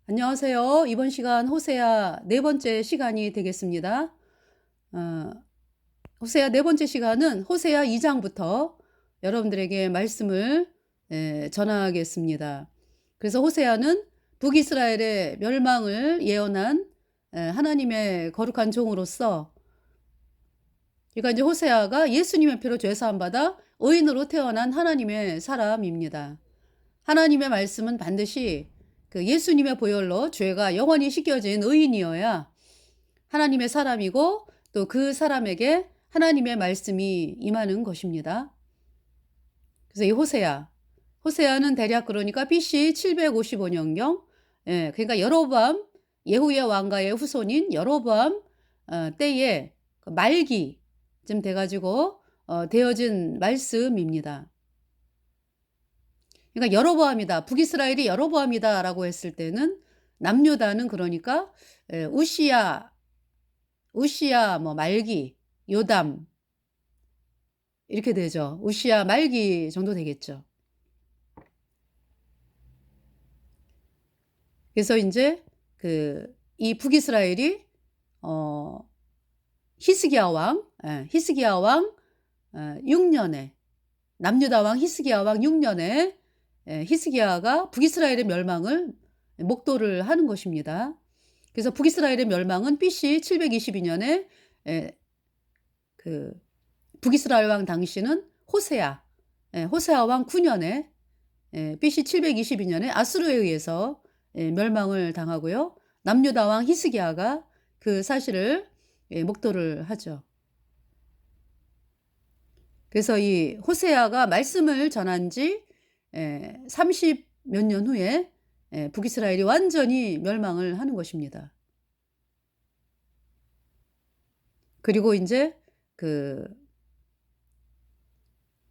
안녕하세요. 이번 시간 호세아 네 번째 시간이 되겠습니다. 어, 호세아 네 번째 시간은 호세아 2장부터 여러분들에게 말씀을 전하겠습니다. 그래서 호세아는 북이스라엘의 멸망을 예언한 하나님의 거룩한 종으로서, 그러니까 이제 호세아가 예수님의 피로 죄사함 받아 의인으로 태어난 하나님의 사람입니다. 하나님의 말씀은 반드시 그 예수님의 보혈로 죄가 영원히 씻겨진 의인이어야 하나님의 사람이고, 또 그 사람에게 하나님의 말씀이 임하는 것입니다. 그래서 이 호세아는 대략 그러니까 BC 755년경, 그러니까 여로보암 예후의 왕가의 후손인 여로보암 때에 그 말기쯤 돼가지고 되어진 말씀입니다. 그러니까 여로보암이다, 북이스라엘이 여로보암이다라고 했을 때는 남유다는 그러니까 우시야 뭐 말기, 요담 이렇게 되죠. 우시야 말기 정도 되겠죠. 그래서 이제 이 북이스라엘이 히스기야 왕 6년에, 남유다 왕 히스기야 왕 6년에 히스기야가 북이스라엘의 멸망을 목도를 하는 것입니다. 그래서 북이스라엘의 멸망은 BC 722년에 그 북이스라엘 왕 당시는 호세아 왕 9년에 BC 722년에 아수르에 의해서 멸망을 당하고요. 남유다 왕 히스기야가 그 사실을 목도를 하죠. 그래서 이 호세아가 말씀을 전한 지 30 몇 년 후에 북이스라엘이 완전히 멸망을 하는 것입니다. 그리고 이제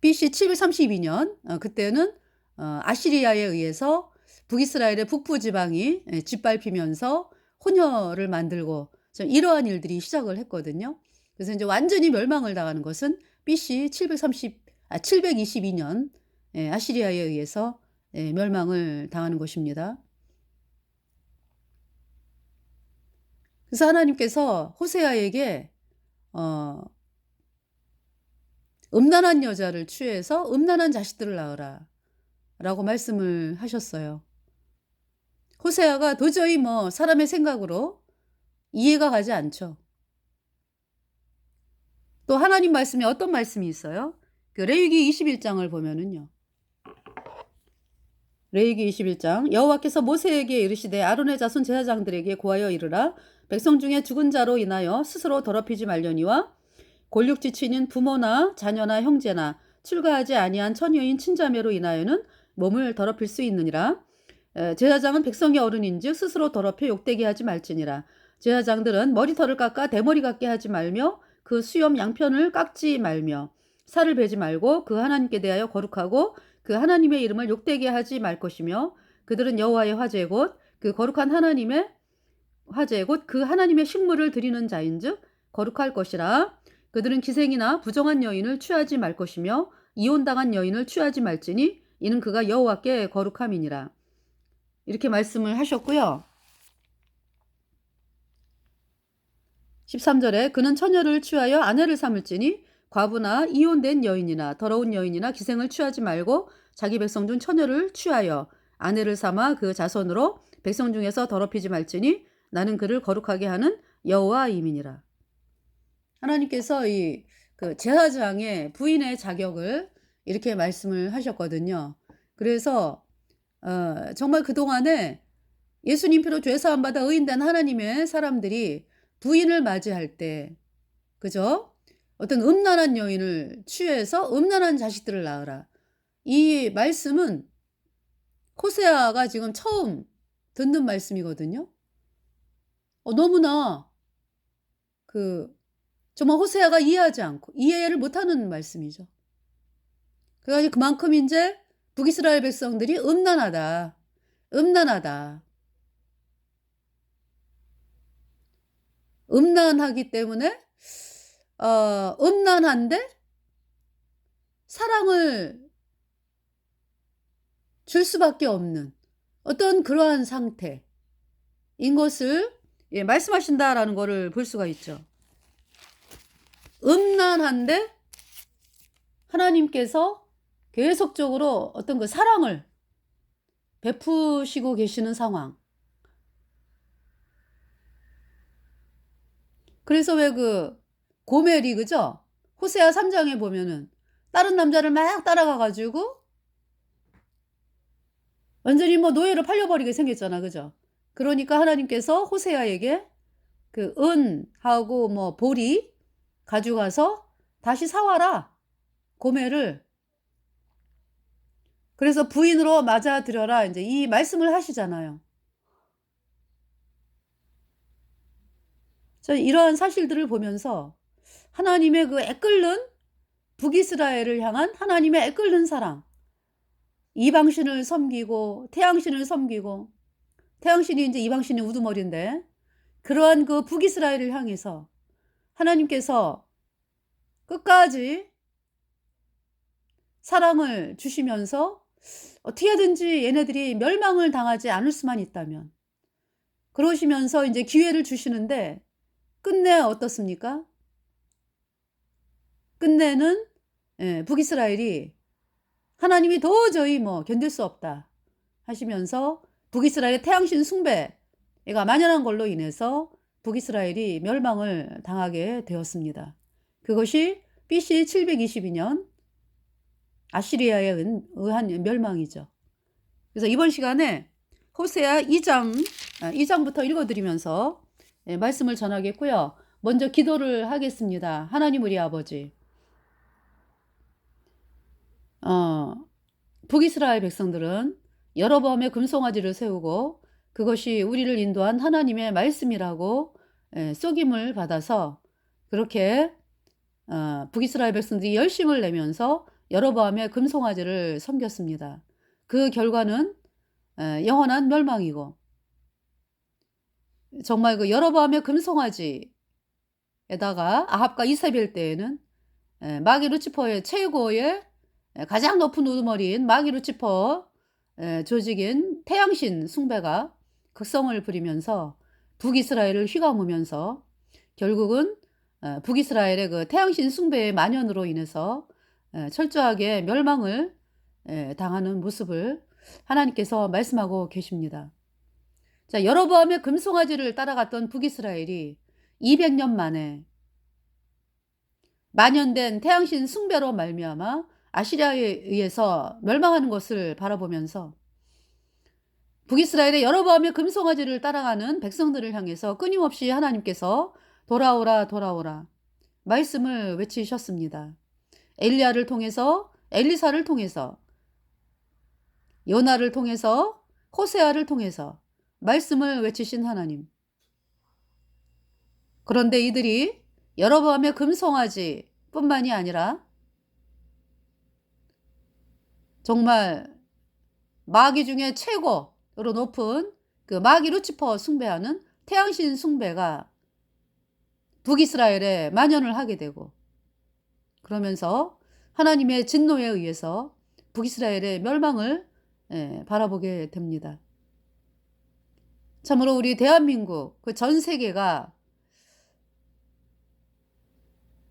BC 732년 그때는 아시리아에 의해서 북이스라엘의 북부 지방이 짓밟히면서 혼혈을 만들고 이러한 일들이 시작을 했거든요. 그래서 이제 완전히 멸망을 당하는 것은 BC 722년 아시리아에 의해서 멸망을 당하는 것입니다. 그래서 하나님께서 호세아에게 음란한 여자를 취해서 음란한 자식들을 낳으라 라고 말씀을 하셨어요. 호세아가 도저히 뭐 사람의 생각으로 이해가 가지 않죠. 또 하나님 말씀에 어떤 말씀이 있어요? 레위기 21장을 보면은요. 레위기 21장, 여호와께서 모세에게 이르시되 아론의 자손 제사장들에게 고하여 이르라. 백성 중에 죽은 자로 인하여 스스로 더럽히지 말려니와 골육지친인 부모나 자녀나 형제나 출가하지 아니한 처녀인 친자매로 인하여는 몸을 더럽힐 수 있느니라. 제사장은 백성의 어른인즉 스스로 더럽혀 욕되게 하지 말지니라. 제사장들은 머리털을 깎아 대머리 같게 하지 말며 그 수염 양편을 깎지 말며 살을 베지 말고 그 하나님께 대하여 거룩하고 그 하나님의 이름을 욕되게 하지 말 것이며, 그들은 여호와의 화제 곧 그 거룩한 하나님의 화제 곧 그 하나님의 식물을 드리는 자인즉 거룩할 것이라. 그들은 기생이나 부정한 여인을 취하지 말 것이며 이혼당한 여인을 취하지 말지니 이는 그가 여호와께 거룩함이니라. 이렇게 말씀을 하셨고요. 13절에 그는 처녀를 취하여 아내를 삼을지니 과부나 이혼된 여인이나 더러운 여인이나 기생을 취하지 말고 자기 백성 중 처녀를 취하여 아내를 삼아 그 자손으로 백성 중에서 더럽히지 말지니 나는 그를 거룩하게 하는 여호와임이니라. 하나님께서 이 제사장의 부인의 자격을 이렇게 말씀을 하셨거든요. 그래서 정말 그동안에 예수님 피로 죄사함 받아 의인된 하나님의 사람들이 부인을 맞이할 때, 그죠? 어떤 음란한 여인을 취해서 음란한 자식들을 낳으라. 이 말씀은 호세아가 지금 처음 듣는 말씀이거든요. 너무나 정말 호세아가 이해하지 않고 이해를 못하는 말씀이죠. 그래가지고 그만큼 이제 북이스라엘 백성들이 음란하다. 음란하기 때문에 음란한데 사랑을 줄 수밖에 없는 어떤 그러한 상태. 인 것을 말씀하신다라는 것을 볼 수가 있죠. 음란한데 하나님께서 계속적으로 어떤 그 사랑을 베푸시고 계시는 상황. 그래서 왜 그 고멜이 그죠? 호세아 3장에 보면은 다른 남자를 막 따라가 가지고 완전히 뭐 노예로 팔려버리게 생겼잖아. 그죠? 그러니까 하나님께서 호세아에게 그 은하고 뭐 보리 가져가서 다시 사와라. 고멜을. 그래서 부인으로 맞아들여라. 이제 이 말씀을 하시잖아요. 저는 이러한 사실들을 보면서 하나님의 그 애끓는 북이스라엘을 향한 하나님의 애끓는 사랑. 이방신을 섬기고 태양신을 섬기고 태양신이 이제 이방신의 우두머리인데 그러한 그 북이스라엘을 향해서 하나님께서 끝까지 사랑을 주시면서 어떻게 하든지 얘네들이 멸망을 당하지 않을 수만 있다면 그러시면서 이제 기회를 주시는데 끝내 어떻습니까? 끝내는 북이스라엘이 하나님이 도저히 뭐 견딜 수 없다 하시면서 북이스라엘의 태양신 숭배가 만연한 걸로 인해서 북이스라엘이 멸망을 당하게 되었습니다. 그것이 BC 722년 아시리아에 의한 멸망이죠. 그래서 이번 시간에 호세아 2장부터 읽어드리면서 말씀을 전하겠고요. 먼저 기도를 하겠습니다. 하나님 우리 아버지, 북이스라엘 백성들은 여로보암의 금송아지를 세우고 그것이 우리를 인도한 하나님의 말씀이라고 속임을 받아서 그렇게 북이스라엘 백성들이 열심을 내면서 여로보암의 금송아지를 섬겼습니다. 그 결과는 영원한 멸망이고 정말 그 여로보암의 금송아지에다가 아합과 이세벨 때에는 마귀 루치퍼의 최고의 가장 높은 우두머리인 마귀 루치퍼 조직인 태양신 숭배가 극성을 부리면서 북이스라엘을 휘감으면서 결국은 북이스라엘의 그 태양신 숭배의 만연으로 인해서 철저하게 멸망을 당하는 모습을 하나님께서 말씀하고 계십니다. 자, 여로보암의 금송아지를 따라갔던 북이스라엘이 200년 만에 만연된 태양신 숭배로 말미암아 아시리아에 의해서 멸망하는 것을 바라보면서 북이스라엘의 여로보암의 금송아지를 따라가는 백성들을 향해서 끊임없이 하나님께서 돌아오라 돌아오라 말씀을 외치셨습니다. 엘리야를 통해서 엘리사를 통해서 요나를 통해서 호세아를 통해서 말씀을 외치신 하나님. 그런데 이들이 여로보암의 금송아지 뿐만이 아니라 정말 마귀 중에 최고로 높은 그 마귀 루치퍼 숭배하는 태양신 숭배가 북이스라엘에 만연을 하게 되고 그러면서 하나님의 진노에 의해서 북이스라엘의 멸망을 바라보게 됩니다. 참으로 우리 대한민국 그 전 세계가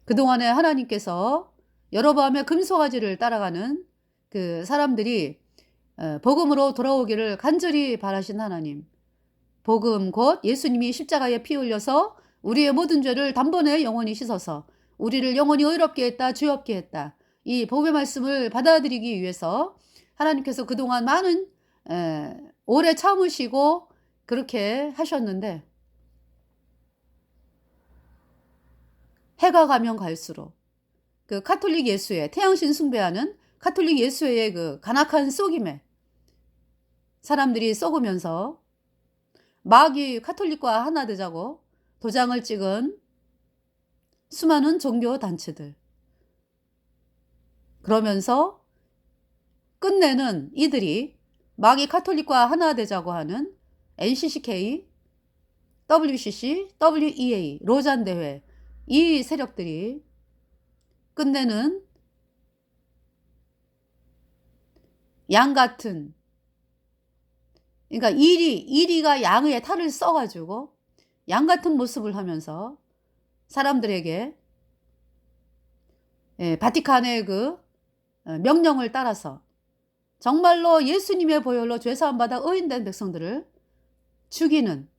그동안에 하나님께서 여로보암의 금송아지를 따라가는 그 사람들이 복음으로 돌아오기를 간절히 바라신 하나님. 복음 곧 예수님이 십자가에 피 흘려서 우리의 모든 죄를 단번에 영원히 씻어서 우리를 영원히 의롭게 했다, 주엽게 했다. 이 복음의 말씀을 받아들이기 위해서 하나님께서 그동안 많은 오래 참으시고 그렇게 하셨는데 해가 가면 갈수록 그 카톨릭 예수회, 태양신 숭배하는 카톨릭 예수회의 그 간악한 속임에 사람들이 썩으면서 마귀 카톨릭과 하나 되자고 도장을 찍은 수많은 종교 단체들. 그러면서 끝내는 이들이 마귀 카톨릭과 하나 되자고 하는 NCCK, WCC, WEA, 로잔 대회 이 세력들이 끝내는 양 같은 그러니까 이리가 양의 탈을 써가지고 양 같은 모습을 하면서 사람들에게 바티칸의 그 명령을 따라서 정말로 예수님의 보혈로 죄사함 받아 의인된 백성들을 죽이는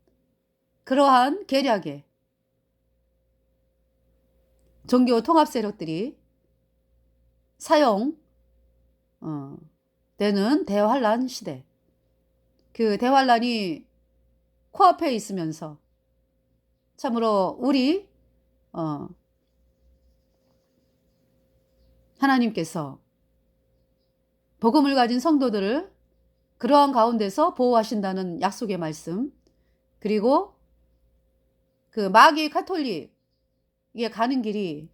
그러한 계략에 종교 통합 세력들이 사용 되는 대환란 시대. 그 대환란이 코앞에 있으면서 참으로 우리 하나님께서 복음을 가진 성도들을 그러한 가운데서 보호하신다는 약속의 말씀, 그리고 그 마귀 가톨릭에 가는 길이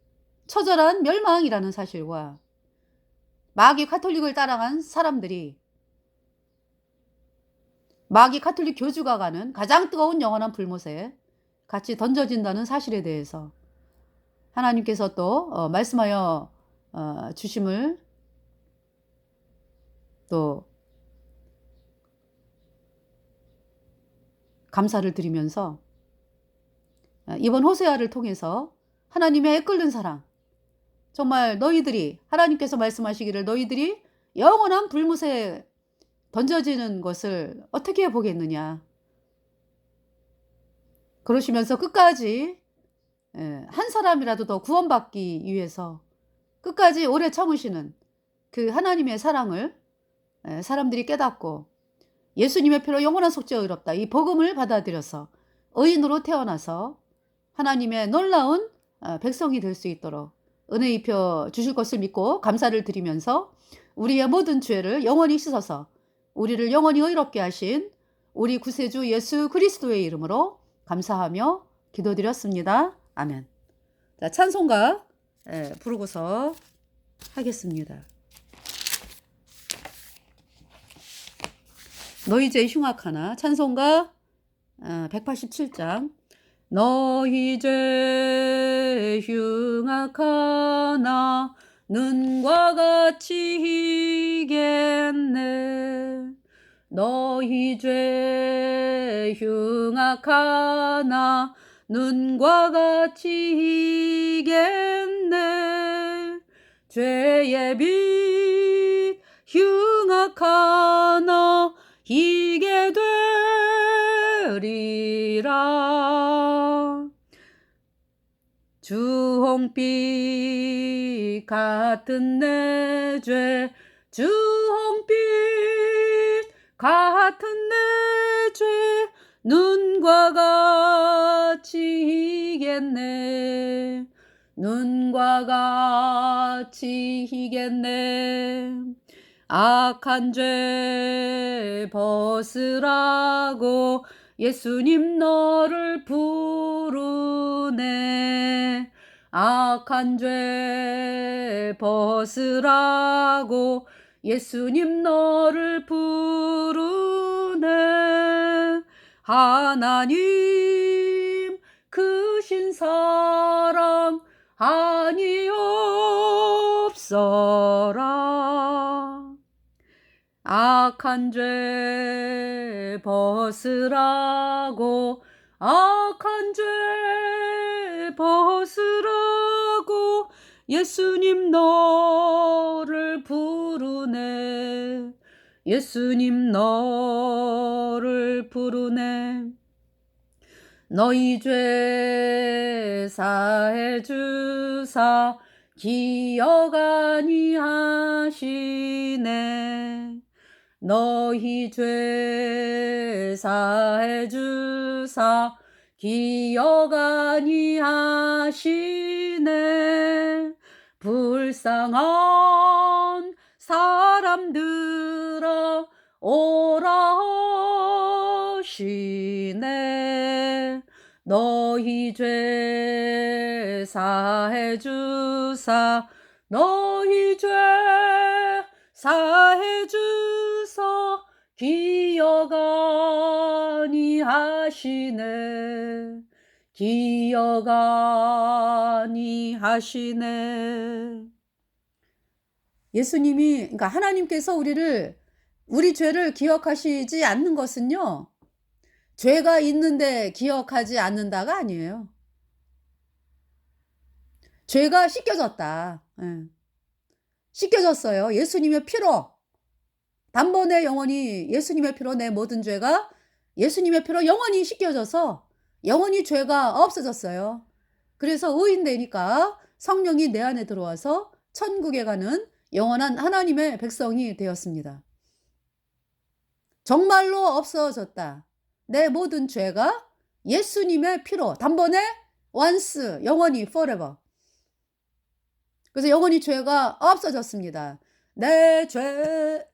처절한 멸망이라는 사실과 마귀 가톨릭을 따라간 사람들이 마귀 가톨릭 교주가 가는 가장 뜨거운 영원한 불못에 같이 던져진다는 사실에 대해서 하나님께서 또 말씀하여 주심을 또 감사를 드리면서 이번 호세아를 통해서 하나님의 애끓는 사랑, 정말 너희들이 하나님께서 말씀하시기를 너희들이 영원한 불못에 던져지는 것을 어떻게 보겠느냐 그러시면서 끝까지 한 사람이라도 더 구원받기 위해서 끝까지 오래 참으시는 그 하나님의 사랑을 사람들이 깨닫고 예수님의 피로 영원한 속죄 의롭다 이 복음을 받아들여서 의인으로 태어나서 하나님의 놀라운 백성이 될 수 있도록 은혜 입혀 주실 것을 믿고 감사를 드리면서 우리의 모든 죄를 영원히 씻어서 우리를 영원히 의롭게 하신 우리 구세주 예수 그리스도의 이름으로 감사하며 기도드렸습니다. 아멘. 자, 찬송가 부르고서 하겠습니다. 너희 죄 흉악하나 찬송가 187장 너희 죄 흉악하나 눈과 같이 희겠네 너희 죄 흉악하나 눈과 같이 희겠네 죄의 빛 흉악하나 희게 되리라 주홍빛 같은 내 죄 주홍빛 같은 내 죄 눈과 같이 희겠네 눈과 같이 희겠네 악한 죄 벗으라고 예수님 너를 부르네 악한 죄 벗으라고 예수님 너를 부르네 하나님 크신 사랑 아니옵소라 악한 죄 벗으라고 악한 죄 벗으라고 예수님 너를 부르네 예수님 너를 부르네 너희 죄 사해 주사 기억 아니하시네 너희 죄 사해 주사 기억 아니하시네 불쌍한 사람들아 오라 하시네 너희 죄 사해 주사 너희 죄 사해 주사 기억 아니하시네 기억 아니하시네 예수님이 그러니까 하나님께서 우리를 우리 죄를 기억하시지 않는 것은요, 죄가 있는데 기억하지 않는다가 아니에요. 죄가 씻겨졌다. 예. 씻겨졌어요. 예수님의 피로. 단번에 영원히 예수님의 피로 내 모든 죄가 예수님의 피로 영원히 씻겨져서 영원히 죄가 없어졌어요. 그래서 의인 되니까 성령이 내 안에 들어와서 천국에 가는 영원한 하나님의 백성이 되었습니다. 정말로 없어졌다. 내 모든 죄가 예수님의 피로 단번에 once 영원히 forever. 그래서 영원히 죄가 없어졌습니다. 내 죄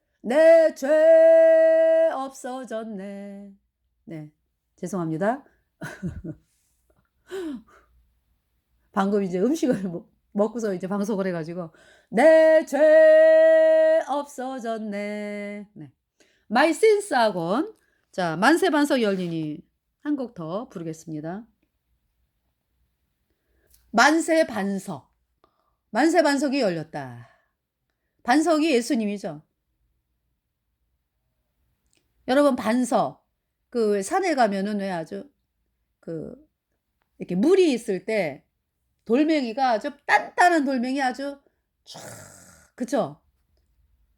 없어졌네. 네. 죄송합니다. 방금 이제 음식을 먹고서 이제 방송을 해가지고 내 죄 없어졌네. 네. My sins are gone. 자, 만세반석 열리니 한 곡 더 부르겠습니다. 만세반석. 만세반석이 열렸다. 반석이 예수님이죠. 여러분, 반석. 그 산에 가면은 왜 아주 이렇게 물이 있을 때 돌멩이가 아주 단단한 돌멩이 아주 쫙, 그쵸?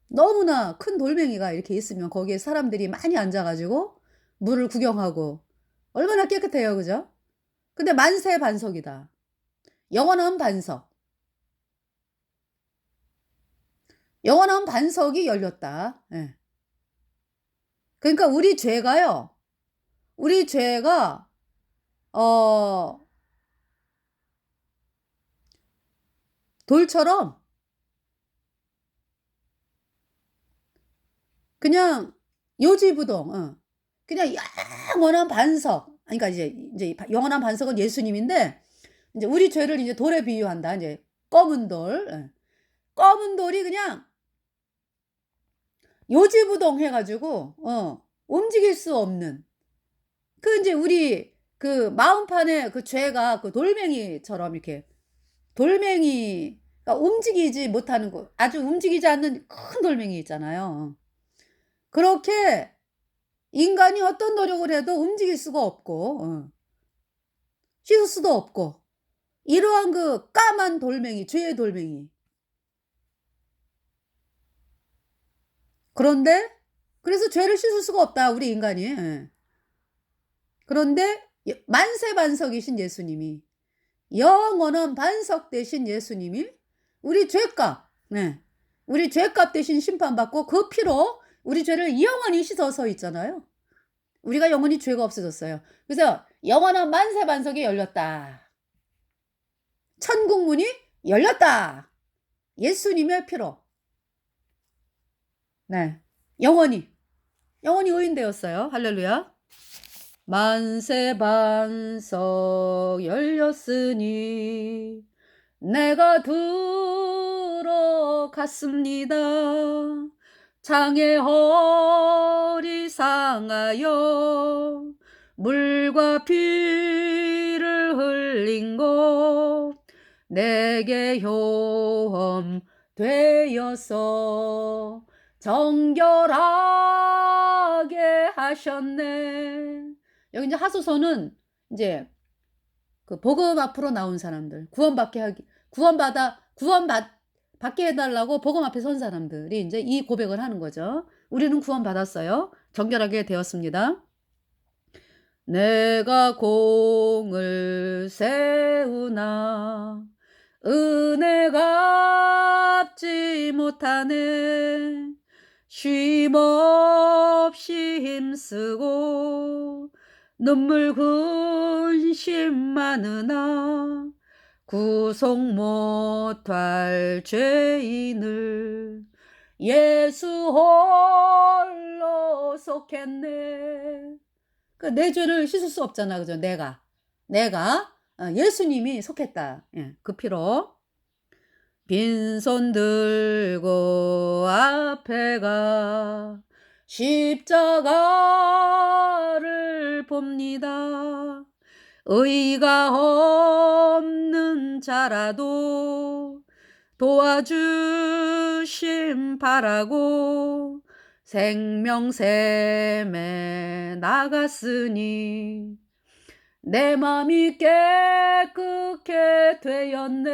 너무나 큰 돌멩이가 이렇게 있으면 거기에 사람들이 많이 앉아가지고 물을 구경하고 얼마나 깨끗해요. 그죠? 근데 만세 반석이다. 영원한 반석. 영원한 반석이 열렸다. 예. 그러니까 우리 죄가 돌처럼 그냥 요지부동, 그냥 영원한 반석. 그러니까 이제 영원한 반석은 예수님인데, 이제 우리 죄를 이제 돌에 비유한다. 이제 검은 돌, 검은 돌이 그냥 요지부동 해가지고, 움직일 수 없는. 그 이제 우리 그 마음판에 그 죄가 그 돌멩이처럼 이렇게 돌멩이가 움직이지 못하는 거, 아주 움직이지 않는 큰 돌멩이 있잖아요. 그렇게 인간이 어떤 노력을 해도 움직일 수가 없고, 씻을 수도 없고, 이러한 그 까만 돌멩이, 죄의 돌멩이. 그런데, 그래서 죄를 씻을 수가 없다, 우리 인간이. 그런데, 만세반석이신 예수님이, 영원한 반석 되신 예수님이, 우리 죄값, 우리 죄값 대신 심판받고 그 피로 우리 죄를 영원히 씻어서 있잖아요. 우리가 영원히 죄가 없어졌어요. 그래서 영원한 만세반석이 열렸다. 천국문이 열렸다. 예수님의 피로. 네. 영원히 의인 되었어요. 할렐루야. 만세반석 열렸으니 내가 들어갔습니다. 장의 허리 상하여 물과 피를 흘린 것 내게 효험 되어서 정결하게 하셨네. 여기 이제 하소서는 이제 그 복음 앞으로 나온 사람들, 구원받게 해달라고 복음 앞에 선 사람들이 이제 이 고백을 하는 거죠. 우리는 구원받았어요. 정결하게 되었습니다. 내가 공을 세우나 은혜가 갚지 못하네. 쉼없이 힘쓰고 눈물 근심 많으나 구속 못할 죄인을 예수 홀로 속했네. 내 죄를 씻을 수 없잖아. 그죠? 내가 예수님이 속했다. 그 피로. 빈손 들고 앞에 가 십자가를 봅니다. 의가 없는 자라도 도와주심 바라고 생명샘에 나갔으니 내 맘이 깨끗게 되었네.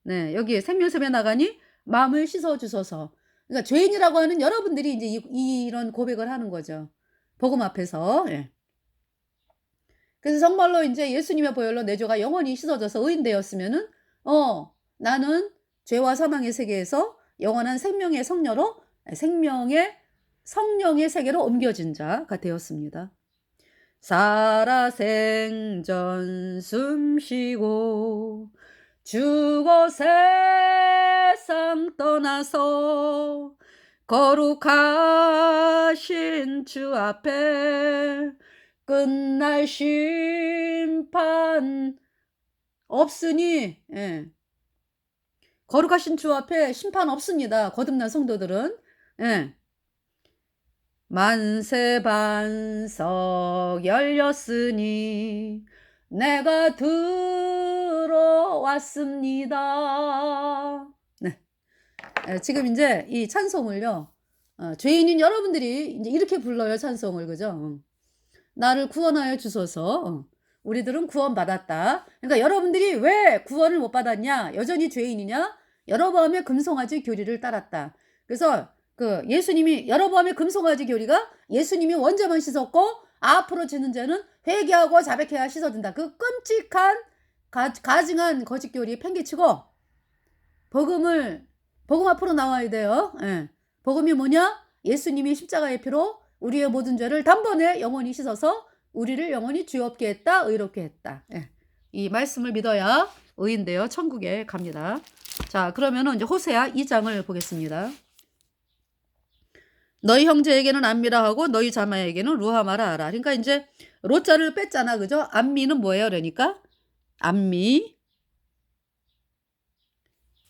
네. 여기 생명샘에 나가니 마음을 씻어 주소서. 그러니까 죄인이라고 하는 여러분들이 인제 이런 고백을 하는 거죠, 복음 앞에서. 예. 그래서 정말로 인제 예수님의 보혈로 내 죄가 영원히 씻어져서 의인 되었으면은 나는 죄와 사망의 세계에서 영원한 생명의 성녀로 생명의 성령의 세계로 옮겨진 자가 되었습니다. 살아생전 숨쉬고 죽어 세상 떠나서 거룩하신 주 앞에 끝날 심판 없으니, 예. 거룩하신 주 앞에 심판 없습니다, 거듭난 성도들은. 예. 만세반석 열렸으니 내가 들어왔습니다. 네. 지금 인제 이 찬송을요, 죄인인 여러분들이 인제 이렇게 불러요, 찬송을. 그죠? 나를 구원하여 주소서. 우리들은 구원받았다. 그러니까 여러분들이 왜 구원을 못 받았냐? 여전히 죄인이냐? 여로보암의 금송아지 교리를 따랐다. 그래서 그 예수님이 여로보암의 금송아지 교리가 예수님이 원죄만 씻었고 앞으로 지는 죄는 회개하고 자백해야 씻어진다. 그 끔찍한 가증한 거짓 교리 팽개치고 복음 앞으로 나와야 돼요. 예. 복음이 뭐냐? 예수님이 십자가의 피로 우리의 모든 죄를 단번에 영원히 씻어서 우리를 영원히 죄 없게 했다, 의롭게 했다. 예. 이 말씀을 믿어야 의인 되어 천국에 갑니다. 자, 그러면은 이제 호세아 2장을 보겠습니다. 너희 형제에게는 암미라 하고 너희 자매에게는 루하마라 하라. 그러니까 이제 로자를 뺐잖아. 그죠? 암미는 뭐예요? 그러니까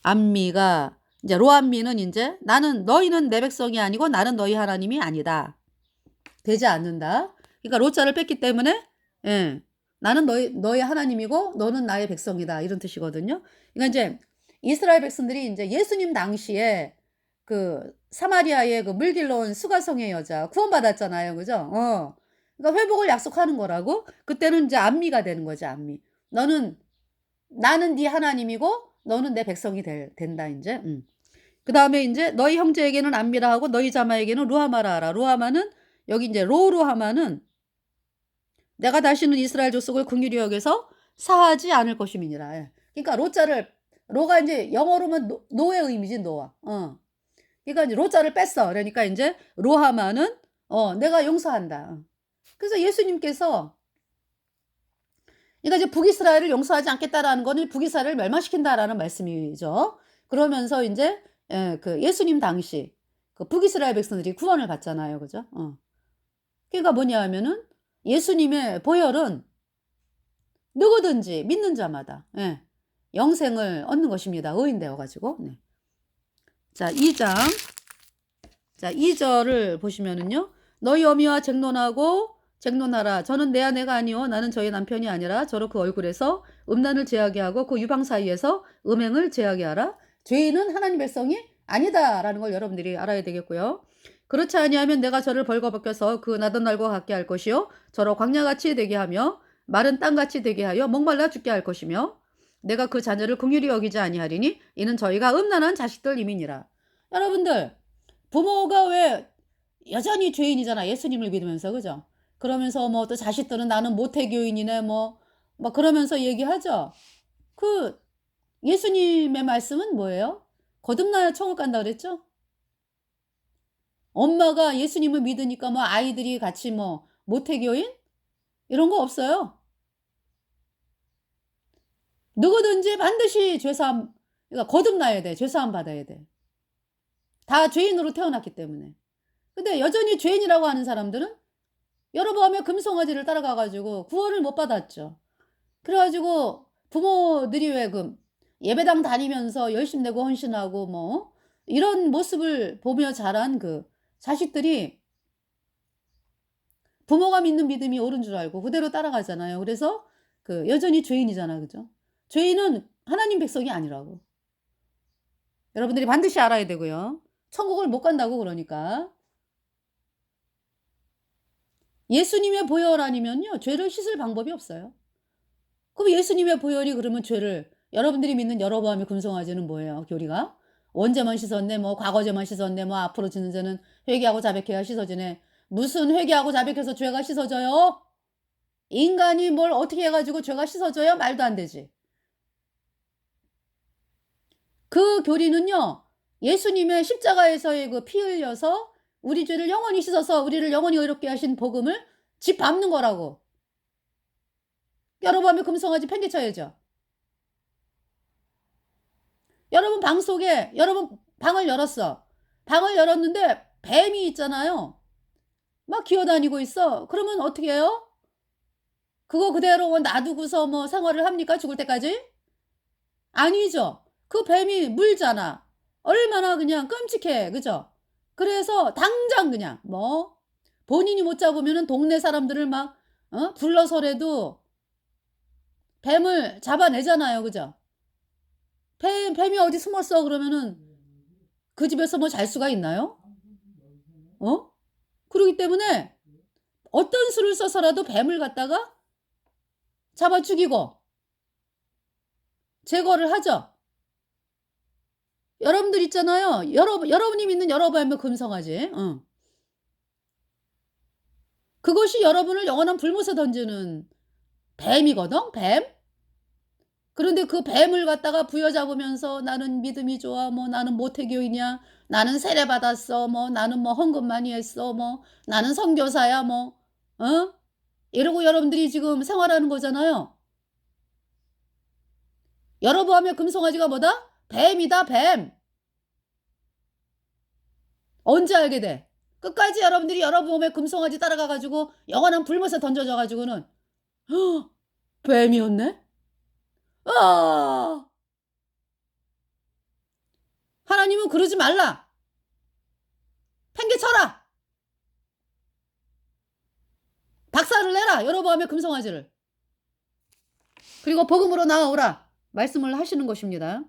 암미가 이제 로암미는 이제 나는 너희는 내 백성이 아니고 나는 너희 하나님이 아니다. 되지 않는다. 그러니까 로자를 뺐기 때문에, 예, 나는 너희 하나님이고 너는 나의 백성이다, 이런 뜻이거든요. 그러니까 이제 이스라엘 백성들이 이제 예수님 당시에 그 사마리아의 그 물 길러온 수가성의 여자 구원받았잖아요. 그죠? 그러니까 회복을 약속하는 거라고. 그때는 이제 암미가 되는 거죠, 암미. 나는 네 하나님이고 너는 내 백성이 된다, 이제. 그다음에 이제 너희 형제에게는 암미라 하고 너희 자매에게는 루하마라 하라. 루하마는 여기 이제 로루하마는 내가 다시는 이스라엘 족속을 긍휼히 여겨서 사하지 않을 것임이니라. 예. 그러니까 로가 이제 영어로면 노의 의미지, 노아. 그러니까 이제 로자를 뺐어. 그러니까 이제 로하마는 내가 용서한다. 그래서 예수님께서, 그러니까 이제 북이스라엘을 용서하지 않겠다라는 거는 북이스라엘을 멸망시킨다라는 말씀이죠. 그러면서 이제 그 예수님 당시 그 북이스라엘 백성들이 구원을 받잖아요. 그죠? 그러니까 뭐냐 하면은 예수님의 보혈은 누구든지 믿는 자마다, 예, 영생을 얻는 것입니다. 의인 되어 가지고. 네. 자, 2장. 자, 2절을 보시면은요. 너희 어미와 쟁론하라. 저는 내 아내가 아니요 나는 저의 남편이 아니라 저로 그 얼굴에서 음란을 제하게 하고 그 유방 사이에서 음행을 제하게 하라. 죄인은 하나님 백성이 아니다라는 걸 여러분들이 알아야 되겠고요. 그렇지 아니하면 내가 저를 벌거벗겨서 그 나던 날과 같게 할 것이요 저로 광야같이 되게 하며 마른 땅같이 되게 하여 목말라 죽게 할 것이며 내가 그 자녀를 긍휼히 여기지 아니하리니 이는 저희가 음란한 자식들임이니라. 여러분들, 부모가 왜 여전히 죄인이잖아, 예수님을 믿으면서. 그죠? 그러면서 뭐 또 자식들은 나는 모태교인이네 뭐 그러면서 얘기하죠. 그 예수님의 말씀은 뭐예요? 거듭나야 천국 간다 그랬죠? 엄마가 예수님을 믿으니까 뭐 아이들이 같이 뭐 모태교인? 이런 거 없어요. 누구든지 반드시 죄사함, 그러니까 거듭나야 돼. 죄사함 받아야 돼. 다 죄인으로 태어났기 때문에. 근데 여전히 죄인이라고 하는 사람들은 여로보암의 금송아지를 따라가가지고 구원을 못 받았죠. 그래가지고 부모들이 왜 그 예배당 다니면서 열심 내고 헌신하고 뭐 이런 모습을 보며 자란 그 자식들이 부모가 믿는 믿음이 옳은 줄 알고 그대로 따라가잖아요. 그래서 그 여전히 죄인이잖아. 그죠? 죄인은 하나님 백성이 아니라고. 여러분들이 반드시 알아야 되고요. 천국을 못 간다고 그러니까. 예수님의 보혈 아니면요 죄를 씻을 방법이 없어요. 그럼 예수님의 보혈이 그러면 죄를 여러분들이 믿는 여로보암의 금송아지는 뭐예요? 교리가? 언제만 씻었네, 뭐 과거제만 씻었네, 뭐 앞으로 지는 죄는 회개하고 자백해야 씻어지네. 무슨 회개하고 자백해서 죄가 씻어져요? 인간이 뭘 어떻게 해가지고 죄가 씻어져요? 말도 안 되지. 그 교리는요 예수님의 십자가에서의 그 피 흘려서 우리 죄를 영원히 씻어서 우리를 영원히 의롭게 하신 복음을 짓밟는 거라고. 여러분 금송아지 팽개쳐야죠. 여러분 방 속에 여러분 방을 열었어. 방을 열었는데 뱀이 있잖아요. 막 기어다니고 있어. 그러면 어떻게 해요? 그거 그대로 놔두고서 뭐 생활을 합니까? 죽을 때까지? 아니죠. 그 뱀이 물잖아. 얼마나 그냥 끔찍해. 그죠? 그래서 당장 그냥 뭐 본인이 못 잡으면은 동네 사람들을 막 불러서라도 뱀을 잡아내잖아요. 그죠? 뱀이 어디 숨었어? 그러면은 그 집에서 뭐 잘 수가 있나요? 그러기 때문에 어떤 수를 써서라도 뱀을 갖다가 잡아 죽이고 제거를 하죠. 여러분들 있잖아요. 여러분이 믿는 여로보암의 금송아지. 그것이 여러분을 영원한 불못에 던지는 뱀이거든. 뱀. 그런데 그 뱀을 갖다가 부여잡으면서 나는 믿음이 좋아, 뭐 나는 모태교이냐, 나는 세례 받았어, 뭐 나는 뭐 헌금 많이 했어, 뭐 나는 선교사야, 뭐 이러고 여러분들이 지금 생활하는 거잖아요. 여로보암의 금송아지가 뭐다? 뱀이다, 뱀. 언제 알게 돼? 끝까지 여러분들이 여로보암의 금송아지 따라가가지고 영원한 불못에 던져져가지고는 뱀이었네? 아! 하나님은 그러지 말라. 팽개쳐라. 박살을 내라. 여로보암의 금송아지를. 그리고 복음으로 나아오라. 말씀을 하시는 것입니다.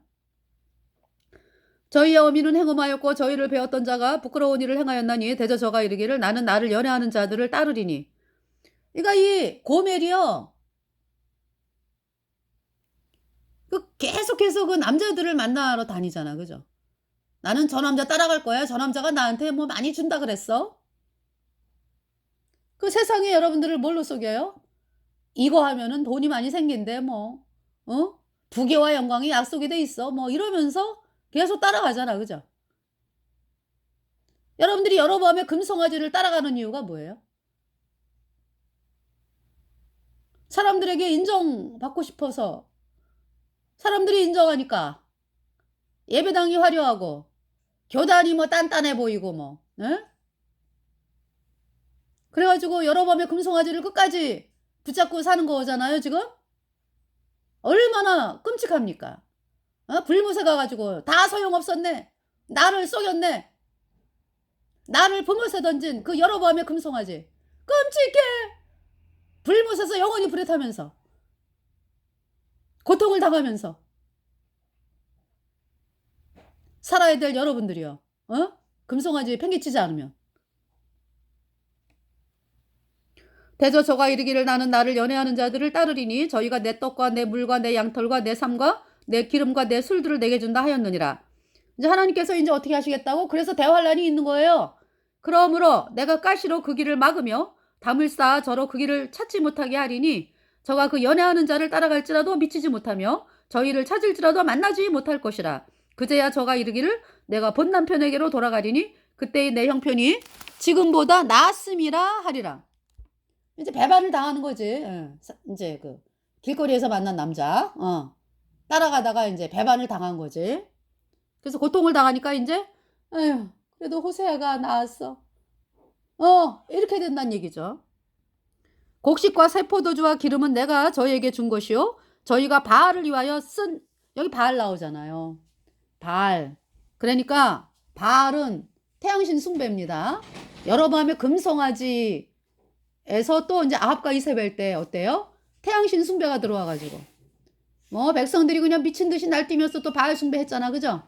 저희의 어미는 행음하였고 저희를 배웠던 자가 부끄러운 일을 행하였나니 대저 저가 이르기를 나는 나를 연애하는 자들을 따르리니. 그러니까 이 고멜이요. 계속해서 그 남자들을 만나러 다니잖아. 그죠? 나는 저 남자 따라갈 거야. 저 남자가 나한테 뭐 많이 준다 그랬어. 그 세상에 여러분들을 뭘로 속여요? 이거 하면은 돈이 많이 생긴대 뭐. 부귀와 영광이 약속이 돼 있어. 뭐 이러면서 계속 따라가잖아. 그죠? 여러분들이 여로보암의 금송아지를 따라가는 이유가 뭐예요? 사람들에게 인정받고 싶어서. 사람들이 인정하니까 예배당이 화려하고 교단이 뭐 단단해 보이고 뭐. 그래가지고 여로보암의 금송아지를 끝까지 붙잡고 사는 거잖아요. 지금 얼마나 끔찍합니까? 불못에 가가지고 다 소용없었네. 나를 속였네. 나를 불못에 던진 그 여로보암의 금송아지 끔찍해. 불못에서 영원히 불에 타면서 고통을 당하면서 살아야 될 여러분들이요. 금송아지 팽개치지 않으면. 대저 저가 이르기를 나는 나를 연애하는 자들을 따르리니 저희가 내 떡과 내 물과 내 양털과 내 삶과 내 기름과 내 술들을 내게 준다 하였느니라. 이제 하나님께서 이제 어떻게 하시겠다고? 그래서 대환란이 있는 거예요. 그러므로 내가 가시로 그 길을 막으며 담을 쌓아 저로 그 길을 찾지 못하게 하리니 저가 그 연애하는 자를 따라갈지라도 미치지 못하며 저희를 찾을지라도 만나지 못할 것이라. 그제야 저가 이르기를 내가 본 남편에게로 돌아가리니 그때의 내 형편이 지금보다 나았음이라 하리라. 이제 배반을 당하는 거지. 이제 그 길거리에서 만난 남자 따라가다가 이제 배반을 당한 거지. 그래서 고통을 당하니까 이제 에휴 그래도 호세아가 나았어. 이렇게 된다는 얘기죠. 곡식과 새 포도주와 기름은 내가 저희에게 준 것이요 저희가 바알을 위하여 쓴. 여기 바알 나오잖아요. 바알. 그러니까 바알은 태양신 숭배입니다. 여로보암의 금송아지에서 또 이제 아합과 이세벨 때 어때요? 태양신 숭배가 들어와가지고 뭐 백성들이 그냥 미친 듯이 날뛰면서 또 바알 숭배했잖아. 그죠?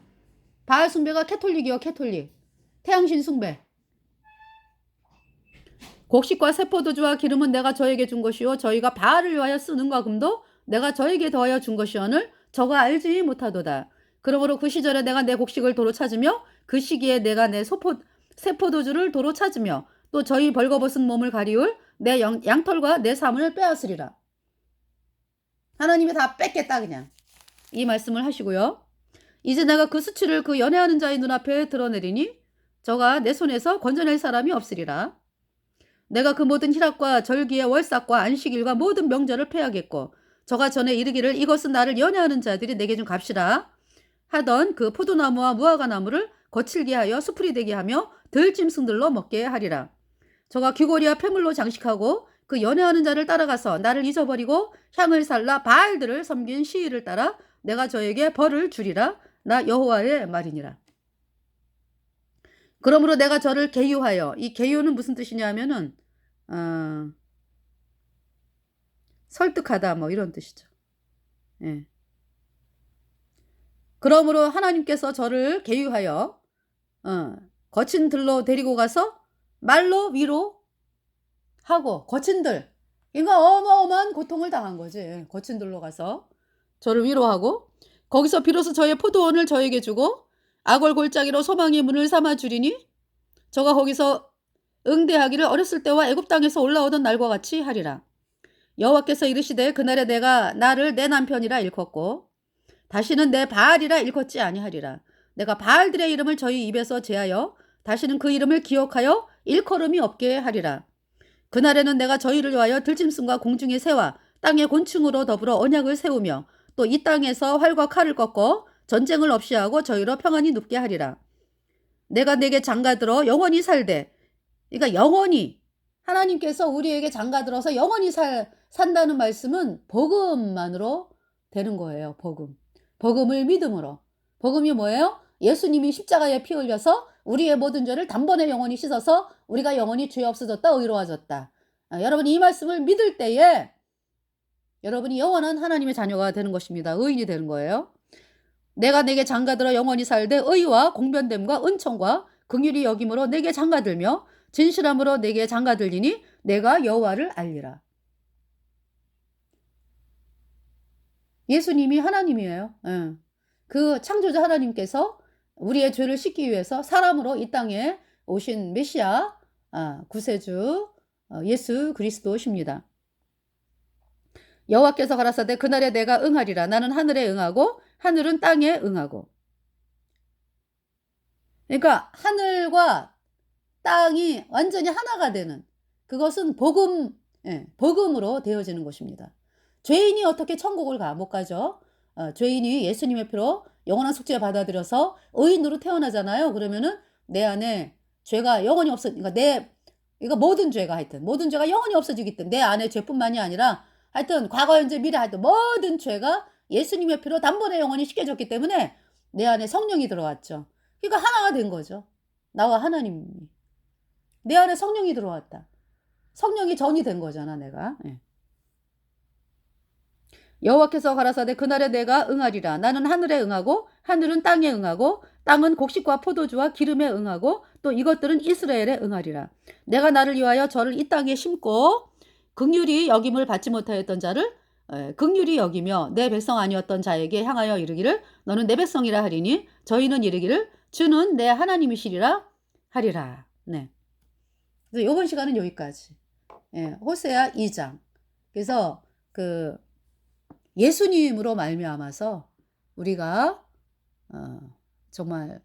바알 숭배가 캐톨릭이요. 캐톨릭. 태양신 숭배. 곡식과 세포도주와 기름은 내가 저에게 준 것이요 저희가 바알을 위하여 쓰는 과 금도 내가 저에게 더하여 준 것이오늘 저가 알지 못하도다. 그러므로 그 시절에 내가 내 곡식을 도로 찾으며 그 시기에 내가 내 세포도주를 도로 찾으며 또 저희 벌거벗은 몸을 가리울 내 양털과 내 사문을 빼앗으리라. 하나님이 다 뺏겠다 그냥. 이 말씀을 하시고요. 이제 내가 그 수치를 그 연애하는 자의 눈앞에 드러내리니 저가 내 손에서 건져낼 사람이 없으리라. 내가 그 모든 희락과 절기의 월삭과 안식일과 모든 명절을 패하겠고 저가 전에 이르기를 이것은 나를 연애하는 자들이 내게 좀 값이라 하던 그 포도나무와 무화과나무를 거칠게 하여 수풀이 되게 하며 들짐승들로 먹게 하리라. 저가 귀고리와 폐물로 장식하고 그 연애하는 자를 따라가서 나를 잊어버리고 향을 살라 바알들을 섬긴 시일을 따라 내가 저에게 벌을 주리라. 나 여호와의 말이니라. 그러므로 내가 저를 계유하여, 이 계유는 무슨 뜻이냐 하면은 설득하다 뭐 이런 뜻이죠. 예. 그러므로 하나님께서 저를 계유하여 거친 들로 데리고 가서 말로 위로 하고, 거친 들, 이거 어마어마한 고통을 당한 거지. 거친 들로 가서 저를 위로하고 거기서 비로소 저의 포도원을 저에게 주고 악월 골짜기로 소망의 문을 삼아 주리니 저가 거기서 응대하기를 어렸을 때와 애굽 땅에서 올라오던 날과 같이 하리라. 여호와께서 이르시되 그날에 내가 나를 내 남편이라 일컫고 다시는 내 바알이라 일컫지 아니하리라. 내가 바알들의 이름을 저희 입에서 제하여 다시는 그 이름을 기억하여 일컬음이 없게 하리라. 그날에는 내가 저희를 위하여 들짐승과 공중의 새와 땅의 곤충으로 더불어 언약을 세우며 또 이 땅에서 활과 칼을 꺾어 전쟁을 없이 하고 저희로 평안히 눕게 하리라. 내가 내게 장가들어 영원히 살되, 그러니까 영원히 하나님께서 우리에게 장가들어서 영원히 산다는 말씀은 복음만으로 되는 거예요. 복음을 믿음으로. 복음이 뭐예요? 예수님이 십자가에 피 흘려서 우리의 모든 죄를 단번에 영원히 씻어서 우리가 영원히 죄 없어졌다, 의로워졌다. 여러분이 이 말씀을 믿을 때에 여러분이 영원한 하나님의 자녀가 되는 것입니다. 의인이 되는 거예요. 내가 내게 장가들어 영원히 살되 의와 공변됨과 은총과 긍휼히 여김으로 내게 장가들며 진실함으로 내게 장가들리니 내가 여호와를 알리라. 예수님이 하나님이에요. 그 창조자 하나님께서 우리의 죄를 씻기 위해서 사람으로 이 땅에 오신 메시아, 구세주 예수 그리스도십니다. 여호와께서 가라사대 그날에 내가 응하리라. 나는 하늘에 응하고 하늘은 땅에 응하고. 그러니까 하늘과 땅이 완전히 하나가 되는, 그것은 복음으로 되어지는 것입니다. 죄인이 어떻게 천국을 못 가죠? 죄인이 예수님의 피로 영원한 속죄 받아들여서 의인으로 태어나잖아요. 그러면은 내 안에 죄가 영원히 그러니까 모든 죄가 영원히 없어지기 때문에 내 안에 죄뿐만이 아니라 하여튼 과거, 현재, 미래 하여튼 모든 죄가 예수님의 피로 단번에 영원히 씻겨졌기 때문에 내 안에 성령이 들어왔죠. 그러니까 하나가 된 거죠. 나와 하나님이. 내 안에 성령이 들어왔다. 성령이 전이 된 거잖아, 내가. 여호와께서 가라사대 그날에 내가 응하리라. 나는 하늘에 응하고 하늘은 땅에 응하고 땅은 곡식과 포도주와 기름에 응하고 또 이것들은 이스라엘에 응하리라. 내가 나를 위하여 저를 이 땅에 심고 긍휼히 여김을 받지 못하였던 자를 긍휼히 여기며 내 백성 아니었던 자에게 향하여 이르기를 너는 내 백성이라 하리니 저희는 이르기를 주는 내 하나님이시리라 하리라. 네. 그래서 이번 시간은 여기까지. 호세아 2장. 그래서 그 예수님으로 말미암아서 우리가 정말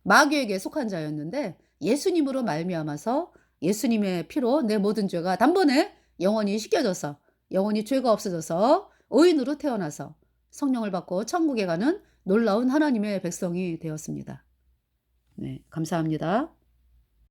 마귀에게 속한 자였는데 예수님으로 말미암아서 예수님의 피로 내 모든 죄가 단번에 영원히 씻겨져서 영원히 죄가 없어져서 의인으로 태어나서 성령을 받고 천국에 가는 놀라운 하나님의 백성이 되었습니다. 네, 감사합니다.